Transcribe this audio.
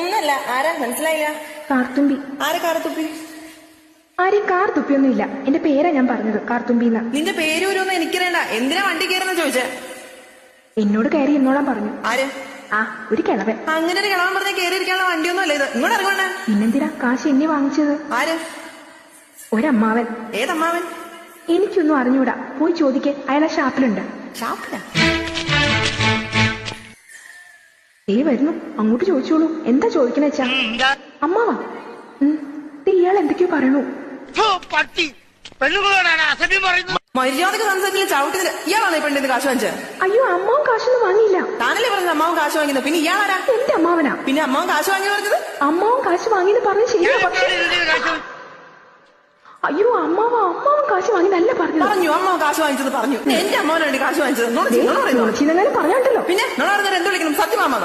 ഒന്നല്ല. ആരാ? മനസ്സിലായില്ല. കാർത്തുമ്പി. ആരാ കാർത്തുമ്പി? ആരെയും കാർ തുപ്പിയൊന്നുമില്ല. എന്റെ പേരാ ഞാൻ പറഞ്ഞത്, കാർത്തുമ്പിന്ന്. നിന്റെ പേര് വരുമെന്ന് എനിക്കറിയണ്ട. എന്തിനാ വണ്ടി കയറുന്ന ചോദിച്ചേ? എന്നോട് കയറി എന്നോടാൻ പറഞ്ഞു. ആര്? ആ, ഒരു കിളവൻ. അങ്ങനെ ഒരു കിളവൻ പറഞ്ഞ കയറിയിരിക്കാനുള്ള വണ്ടിയൊന്നും അല്ല ഇത്. ഇങ്ങോട്ട് ഇറങ്ങണ്ട. പിന്നെന്തിനാ കാശ് എന്നെ വാങ്ങിച്ചത്? ആര്? ഒരമ്മാവൻ. ഏതമ്മാവൻ? എനിക്കൊന്നും അറിഞ്ഞൂടാ. പോയി ചോദിക്കേ, അയാളെ ഷാപ്പിലുണ്ട്. ഷാപ്പിലാ? വരുന്നു, അങ്ങോട്ട് ചോദിച്ചോളൂ. എന്താ ചോദിക്കണ വെച്ചാ? അമ്മാവാ, ഇയാൾ എന്തൊക്കെയോ പറയണു. മര്യാദക്ക് സംസാരിച്ചില്ല. ചവിട്ടില്ല. ഇയാളാണ് ഈ പെണ്ണിന് കാശ് വാങ്ങിച്ചത്? അയ്യോ, അമ്മാവൻ കാശൊന്നും വാങ്ങിയില്ല. താനല്ലേ പറഞ്ഞത് അമ്മാവൻ കാശ് വാങ്ങിയത്? പിന്നെ ഇയാളാരാ? എന്റെ അമ്മാവനാ. പിന്നെ അമ്മാവൻ കാശ് വാങ്ങി പറഞ്ഞത്? അമ്മാവൻ കാശ് വാങ്ങിയെന്ന് പറഞ്ഞു ശരിയാ, പക്ഷേ അയ്യോ അമ്മാവൻ കാശ് വാങ്ങിയതല്ല പറഞ്ഞത്. പറഞ്ഞു അമ്മാവൻ കാശ് വാങ്ങിച്ചത് പറഞ്ഞു. എന്റെ അമ്മാവനാണ് കാശ് വാങ്ങിച്ചത്. പറഞ്ഞാണ്ടല്ലോ. പിന്നെ എന്ത് വിളിക്കണം? സത്യമാമോ?